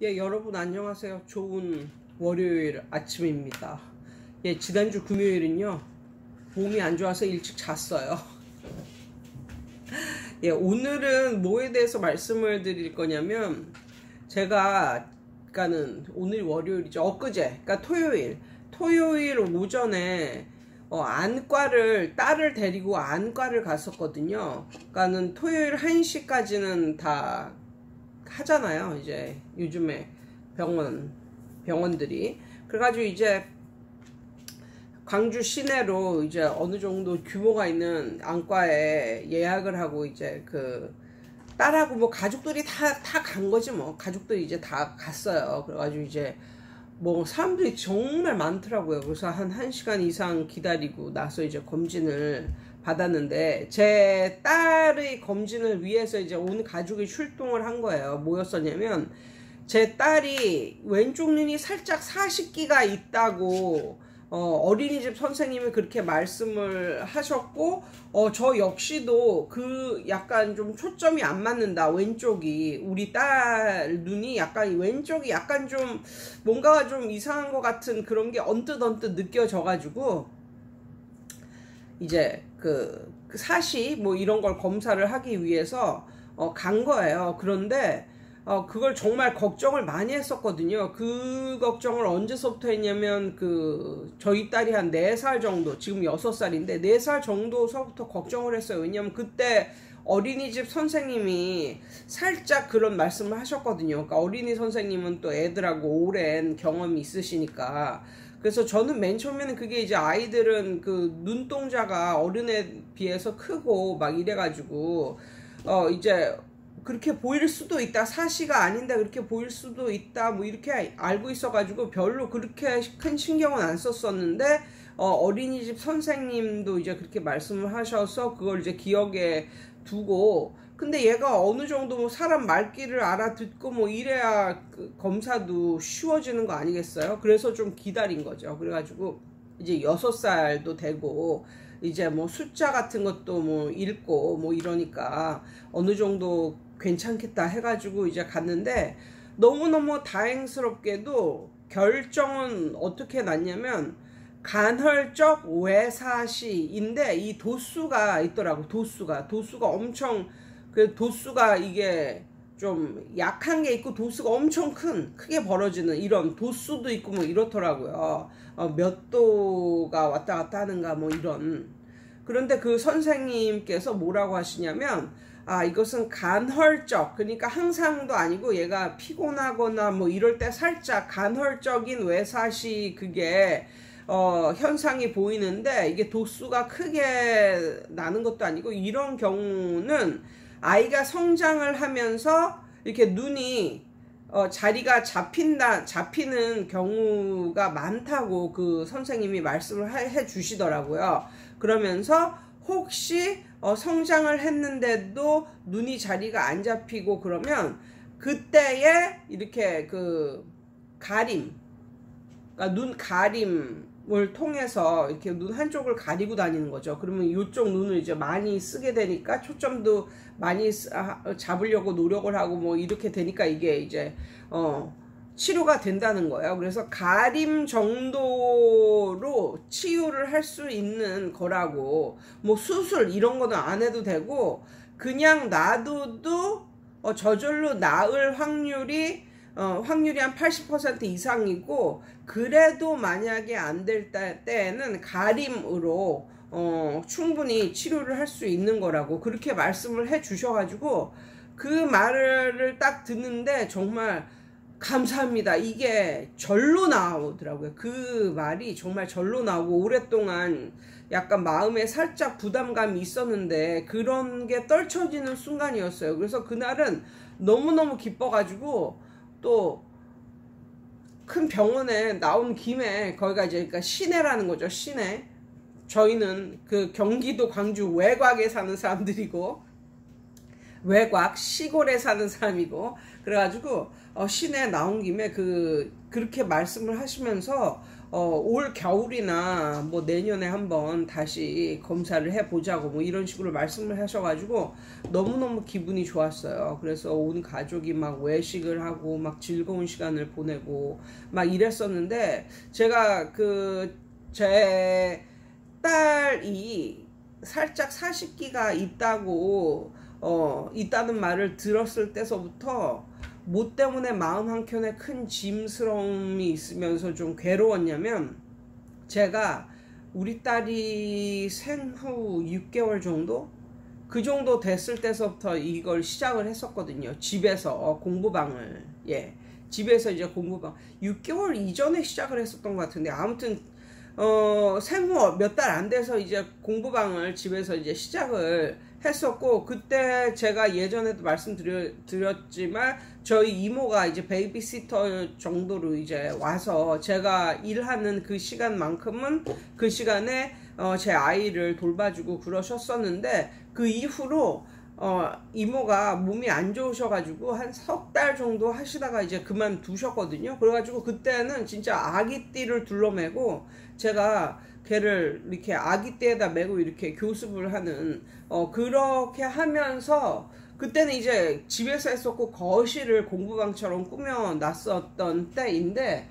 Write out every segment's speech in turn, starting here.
예, 여러분 안녕하세요. 좋은 월요일 아침입니다. 예, 지난주 금요일은요, 몸이 안 좋아서 일찍 잤어요. 예, 오늘은 뭐에 대해서 말씀을 드릴 거냐면, 그러니까는 오늘 월요일이죠. 엊그제, 그러니까 토요일 오전에 딸을 데리고 안과를 갔었거든요. 그러니까는 토요일 1시까지는 다 하잖아요. 이제 요즘에 병원들이. 그래가지고 이제 광주 시내로 이제 어느 정도 규모가 있는 안과에 예약을 하고 이제 그 딸하고 뭐 가족들이 다 간 거지 뭐. 가족들이 이제 다 갔어요. 그래가지고 이제 뭐 사람들이 정말 많더라고요. 그래서 한 1시간 이상 기다리고 나서 이제 검진을 받았는데, 제 딸의 검진을 위해서 이제 온 가족이 출동을 한 거예요. 뭐였었냐면, 제 딸이 왼쪽 눈이 살짝 사십기가 있다고 어린이집 선생님이 그렇게 말씀을 하셨고, 저 역시도 그 약간 좀 초점이 안 맞는다. 왼쪽이, 우리 딸 눈이 약간 왼쪽이 약간 좀 뭔가가 좀 이상한 것 같은 그런 게 언뜻 느껴져가지고, 이제 그 사시 뭐 이런 걸 검사를 하기 위해서 간 거예요. 그런데 그걸 정말 걱정을 많이 했었거든요. 그 걱정을 언제서부터 했냐면, 저희 딸이 한 4살 정도, 지금 6살인데 4살 정도서부터 걱정을 했어요. 왜냐면 그때 어린이집 선생님이 살짝 그런 말씀을 하셨거든요. 그러니까 어린이 선생님은 또 애들하고 오랜 경험이 있으시니까. 그래서 저는 맨 처음에는 그게 이제 아이들은 그 눈동자가 어른에 비해서 크고 막 이래가지고 이제 그렇게 보일 수도 있다, 사시가 아닌데 그렇게 보일 수도 있다, 뭐 이렇게 알고 있어가지고 별로 그렇게 큰 신경은 안 썼었는데, 어린이집 선생님도 이제 그렇게 말씀을 하셔서 그걸 이제 기억에 두고, 근데 얘가 어느 정도 뭐 사람 말귀를 알아듣고 뭐 이래야 그 검사도 쉬워지는 거 아니겠어요? 그래서 좀 기다린 거죠. 그래가지고 이제 6살도 되고 이제 뭐 숫자 같은 것도 뭐 읽고 뭐 이러니까 어느 정도 괜찮겠다 해가지고 이제 갔는데, 너무너무 다행스럽게도 결정은 어떻게 났냐면, 간헐적 외사시인데 이 도수가 있더라고. 도수가 엄청, 그 도수가 이게 좀 약한 게 있고 도수가 엄청 크게 벌어지는 이런 도수도 있고 뭐 이렇더라고요. 몇 도가 왔다 갔다 하는가 뭐 이런. 그런데 그 선생님께서 뭐라고 하시냐면, 이것은 간헐적, 그러니까 항상도 아니고 얘가 피곤하거나 뭐 이럴 때 살짝 간헐적인 외사시 그게 현상이 보이는데, 이게 도수가 크게 나는 것도 아니고, 이런 경우는 아이가 성장을 하면서 이렇게 눈이 자리가 잡히는 경우가 많다고 그 선생님이 말씀을 해 주시더라고요. 그러면서 혹시 성장을 했는데도 눈이 자리가 안 잡히고 그러면 그때에 이렇게 그 가림, 그러니까 눈 가림을 통해서 이렇게 눈 한쪽을 가리고 다니는 거죠. 그러면 이쪽 눈을 이제 많이 쓰게 되니까 초점도 많이 잡으려고 노력을 하고 뭐 이렇게 되니까 이게 이제 치료가 된다는 거예요. 그래서 가림 정도로 치유를 할 수 있는 거라고, 뭐 수술 이런 거는 안 해도 되고 그냥 놔둬도 저절로 나을 확률이 한 80% 이상이고, 그래도 만약에 안 될 때에는 가림으로 충분히 치료를 할 수 있는 거라고 그렇게 말씀을 해 주셔가지고, 그 말을 딱 듣는데 정말 감사합니다. 이게 절로 나오더라고요. 그 말이 정말 절로 나오고, 오랫동안 약간 마음에 살짝 부담감이 있었는데 그런 게 떨쳐지는 순간이었어요. 그래서 그날은 너무너무 기뻐가지고, 또 큰 병원에 나온 김에, 거기가 이제 그러니까 시내라는 거죠. 시내. 저희는 그 경기도 광주 외곽에 사는 사람들이고, 외곽 시골에 사는 사람이고, 그래가지고 시내 나온 김에 그렇게 말씀을 하시면서 올 겨울이나 뭐 내년에 한번 다시 검사를 해보자고 뭐 이런 식으로 말씀을 하셔가지고 너무너무 기분이 좋았어요. 그래서 온 가족이 막 외식을 하고 막 즐거운 시간을 보내고 막 이랬었는데, 제가 제 딸이 살짝 사십기가 있다는 말을 들었을 때서부터 뭐 때문에 마음 한켠에 큰 짐스러움이 있으면서 좀 괴로웠냐면, 제가 우리 딸이 생후 6개월 정도? 그 정도 됐을 때서부터 이걸 시작을 했었거든요. 집에서 공부방을. 예. 집에서 이제 공부방. 6개월 이전에 시작을 했었던 것 같은데, 아무튼 생후 몇 달 안 돼서 이제 공부방을 집에서 이제 시작을 했었고, 그때 제가 예전에도 말씀드렸지만 저희 이모가 이제 베이비시터 정도로 이제 와서 제가 일하는 그 시간만큼은 그 시간에 제 아이를 돌봐주고 그러셨었는데, 그 이후로 이모가 몸이 안 좋으셔가지고 한 석 달 정도 하시다가 이제 그만두셨거든요. 그래가지고 그때는 진짜 아기띠를 둘러매고 제가 걔를 이렇게 아기띠에다 메고 이렇게 교습을 하는 그렇게 하면서, 그때는 이제 집에서 했었고 거실을 공부방처럼 꾸며놨었던 때인데,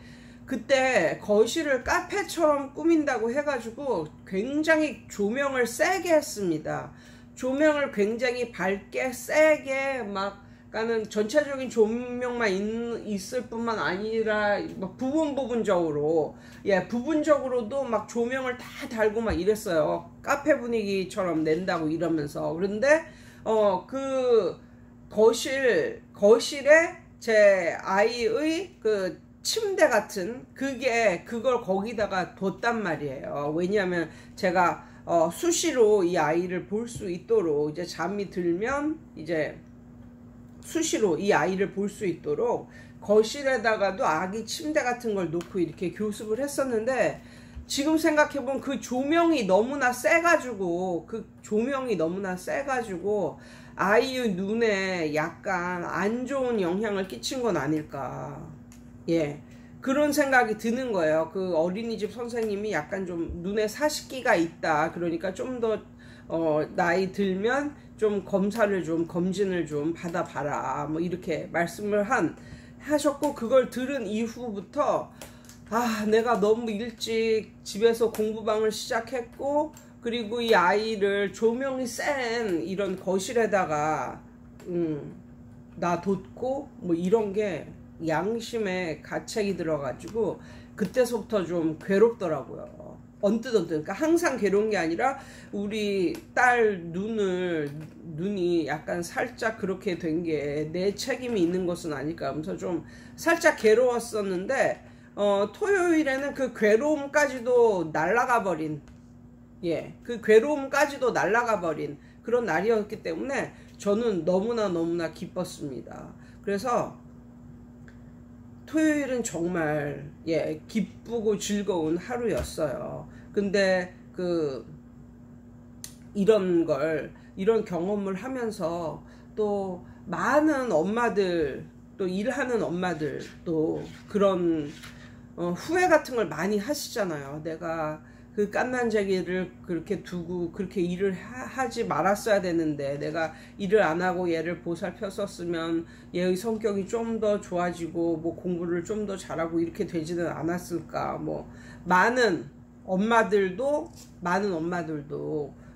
그때 거실을 카페처럼 꾸민다고 해가지고 굉장히 조명을 세게 했습니다. 조명을 굉장히 밝게 세게 막 가는, 전체적인 조명만 있을 뿐만 아니라 막 부분적으로, 예, 부분적으로도 막 조명을 다 달고 막 이랬어요. 카페 분위기처럼 낸다고 이러면서. 그런데 그 거실에 제 아이의 그 침대 같은 그걸 거기다가 뒀단 말이에요. 왜냐하면 제가 수시로 이 아이를 볼 수 있도록, 이제 잠이 들면 이제 수시로 이 아이를 볼 수 있도록 거실에다가도 아기 침대 같은 걸 놓고 이렇게 교습을 했었는데, 지금 생각해보면 그 조명이 너무나 세가지고 아이의 눈에 약간 안 좋은 영향을 끼친 건 아닐까. 예. 그런 생각이 드는 거예요. 그 어린이집 선생님이 약간 좀 눈에 사십기가 있다. 그러니까 좀 더 나이 들면 좀 검진을 좀 받아봐라. 뭐 이렇게 말씀을 하셨고, 그걸 들은 이후부터 내가 너무 일찍 집에서 공부방을 시작했고, 그리고 이 아이를 조명이 센 이런 거실에다가 놔뒀고 뭐 이런 게 양심에 가책이 들어가지고 그때서부터 좀 괴롭더라고요. 언뜻. 그러니까 항상 괴로운 게 아니라 우리 딸 눈이 약간 살짝 그렇게 된 게 내 책임이 있는 것은 아닐까 하면서 좀 살짝 괴로웠었는데, 토요일에는 그 괴로움까지도 날아가 버린, 예, 그 괴로움까지도 날아가 버린 그런 날이었기 때문에 저는 너무나 기뻤습니다. 그래서 토요일은 정말, 예, 기쁘고 즐거운 하루였어요. 근데 이런 경험을 하면서 또 많은 엄마들, 또 일하는 엄마들, 또 그런 후회 같은 걸 많이 하시잖아요. 내가 그 갓난자기를 그렇게 두고 그렇게 일을 하지 말았어야 되는데, 내가 일을 안 하고 얘를 보살폈었으면 얘의 성격이 좀 더 좋아지고 뭐 공부를 좀 더 잘하고 이렇게 되지는 않았을까. 뭐 많은 엄마들도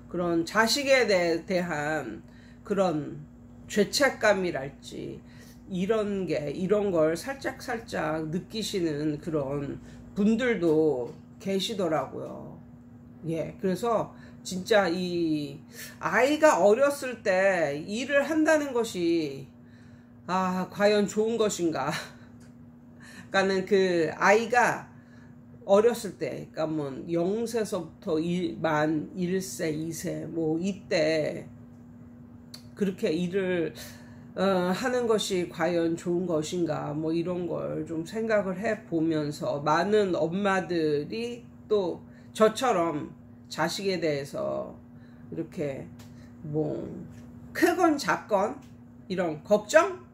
그런 자식에 대한 그런 죄책감이랄지 이런 걸 살짝 느끼시는 그런 분들도 계시더라고요. 예, 그래서 진짜 이 아이가 어렸을 때 일을 한다는 것이 과연 좋은 것인가? 그러니까는 그 아이가 어렸을 때, 그러니까 뭐 0세서부터 만 1세, 2세 뭐 이때 그렇게 일을 하는 것이 과연 좋은 것인가, 뭐 이런 걸 좀 생각을 해 보면서, 많은 엄마들이 또 저처럼 자식에 대해서 이렇게 뭐 크건 작건 이런 걱정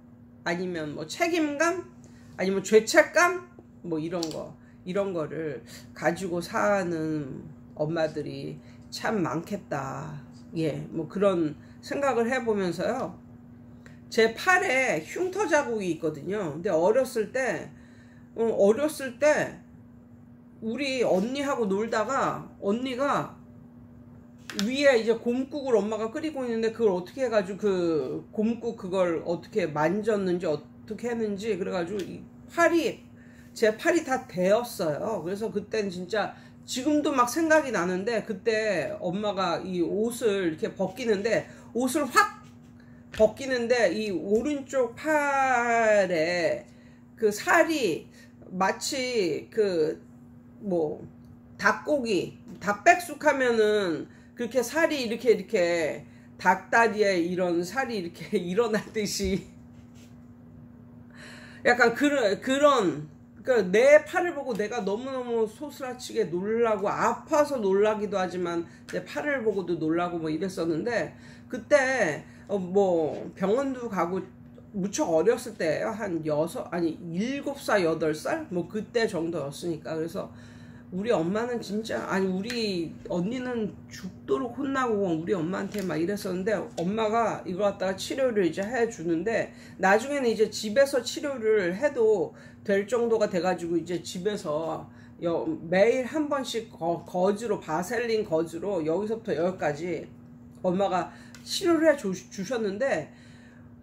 아니면 뭐 책임감, 아니면 죄책감, 뭐 이런 거를 가지고 사는 엄마들이 참 많겠다. 예, 뭐 그런 생각을 해보면서요. 제 팔에 흉터 자국이 있거든요. 근데 어렸을 때 우리 언니하고 놀다가 언니가 위에 이제 곰국을 엄마가 끓이고 있는데 그걸 어떻게 해가지고 그 곰국 그걸 어떻게 만졌는지 어떻게 했는지 그래가지고 제 팔이 다 데었어요. 그래서 그땐 진짜 지금도 막 생각이 나는데 그때 엄마가 이 옷을 이렇게 벗기는데 옷을 확 벗기는데 이 오른쪽 팔에 그 살이 마치 그 뭐 닭고기 닭백숙 하면은 그렇게 살이 이렇게 닭다리에 이런 살이 이렇게 일어나듯이 약간 그런 그러니까 내 팔을 보고 내가 너무너무 소스라치게 놀라고 아파서 놀라기도 하지만 내 팔을 보고도 놀라고 뭐 이랬었는데 그때 뭐 병원도 가고 무척 어렸을 때예요. 한 7살 8살 뭐 그때 정도였으니까. 그래서 우리 엄마는 진짜 우리 언니는 죽도록 혼나고 우리 엄마한테 막 이랬었는데 엄마가 이거 갖다가 치료를 이제 해주는데 나중에는 이제 집에서 치료를 해도 될 정도가 돼가지고 이제 집에서 매일 한 번씩 거즈로 바셀린 거즈로 여기서부터 여기까지 엄마가 치료를 해 주셨는데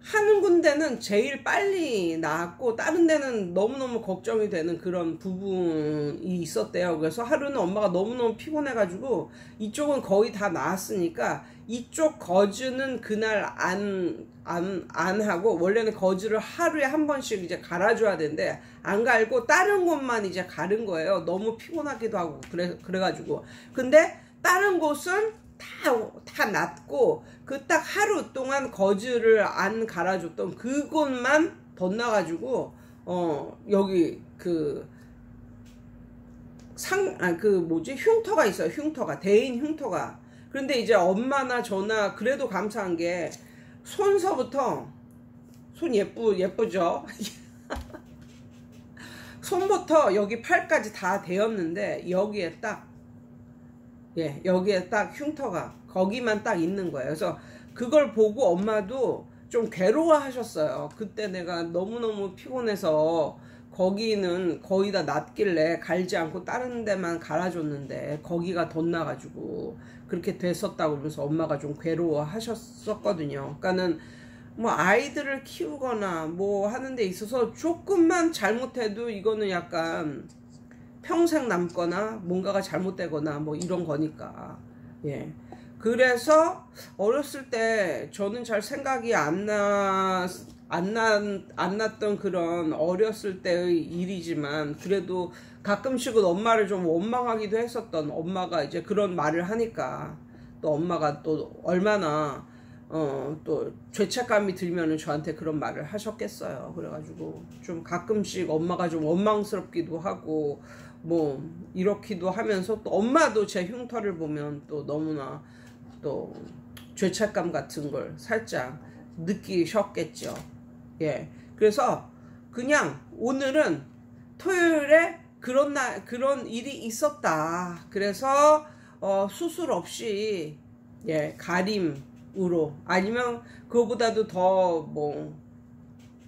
하는 군데는 제일 빨리 나았고 다른 데는 너무너무 걱정이 되는 그런 부분이 있었대요. 그래서 하루는 엄마가 너무너무 피곤해가지고 이쪽은 거의 다 나았으니까 이쪽 거즈는 그날 안 하고 원래는 거즈를 하루에 한 번씩 이제 갈아줘야 되는데 안 갈고 다른 곳만 이제 가른 거예요. 너무 피곤하기도 하고 그래가지고 근데 다른 곳은 다 낫고 그 딱 하루 동안 거즈를 안 갈아줬던 그곳만 덧나가지고 여기 흉터가 있어요. 흉터가 대인 흉터가. 그런데 이제 엄마나 저나 그래도 감사한 게 손서부터 손 예쁘죠? 손부터 여기 팔까지 다 되었는데 여기에 딱 흉터가 거기만 딱 있는 거예요. 그래서 그걸 보고 엄마도 좀 괴로워하셨어요. 그때 내가 너무너무 피곤해서 거기는 거의 다 낫길래 갈지 않고 다른 데만 갈아줬는데 거기가 덧나가지고 그렇게 됐었다고 그러면서 엄마가 좀 괴로워하셨었거든요. 그러니까는 뭐 아이들을 키우거나 뭐 하는 데 있어서 조금만 잘못해도 이거는 약간 평생 남거나 뭔가가 잘못되거나 뭐 이런 거니까. 예. 그래서 어렸을 때 저는 잘 생각이 안 났던 그런 어렸을 때의 일이지만 그래도 가끔씩은 엄마를 좀 원망하기도 했었던 엄마가 이제 그런 말을 하니까 또 엄마가 또 얼마나 또 죄책감이 들면은 저한테 그런 말을 하셨겠어요. 그래가지고 좀 가끔씩 엄마가 좀 원망스럽기도 하고 뭐 이렇기도 하면서 또 엄마도 제 흉터를 보면 또 너무나 또 죄책감 같은 걸 살짝 느끼셨겠죠. 예. 그래서 그냥 오늘은 토요일에 그런 일이 있었다. 그래서 수술 없이 가림으로 아니면 그거보다도 더 뭐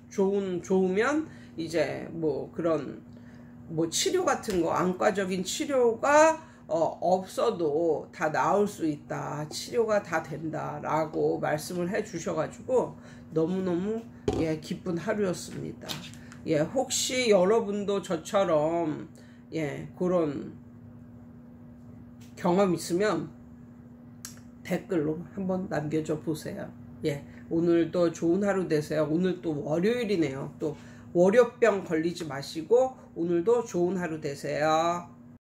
좋으면 이제 뭐 그런 뭐 치료 같은 거 안과적인 치료가 없어도 다 나을 수 있다. 치료가 다 된다 라고 말씀을 해 주셔가지고 너무너무 기쁜 하루였습니다. 혹시 여러분도 저처럼 그런 경험 있으면 댓글로 한번 남겨줘 보세요. 오늘도 좋은 하루 되세요. 오늘 또 월요일이네요. 또 월요병 걸리지 마시고 오늘도 좋은 하루 되세요.